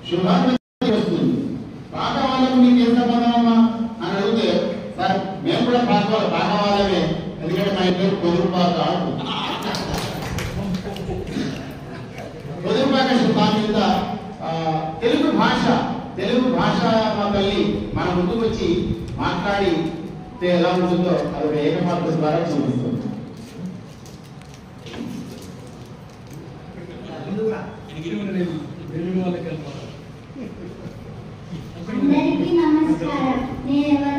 శుభాకాంక్షలు వస్తుంది. పాక వాళ్ళకు మీకు ఏం సంబంధం అమ్మా అని అడిగితే సార్ మేము కూడా పాక వాళ్ళమే, ఎందుకంటే మా ఇంట్లో పొదురుపాక పొదురుపాక దాని మీద తెలుగు భాష మా తల్లి మన ముందుకు వచ్చి మాట్లాడి ఎలా ఉంటుందో అది ఒక ఏకపాత్ర ద్వారా చూపిస్తుంది. అందరికీ నమస్కారం. నేను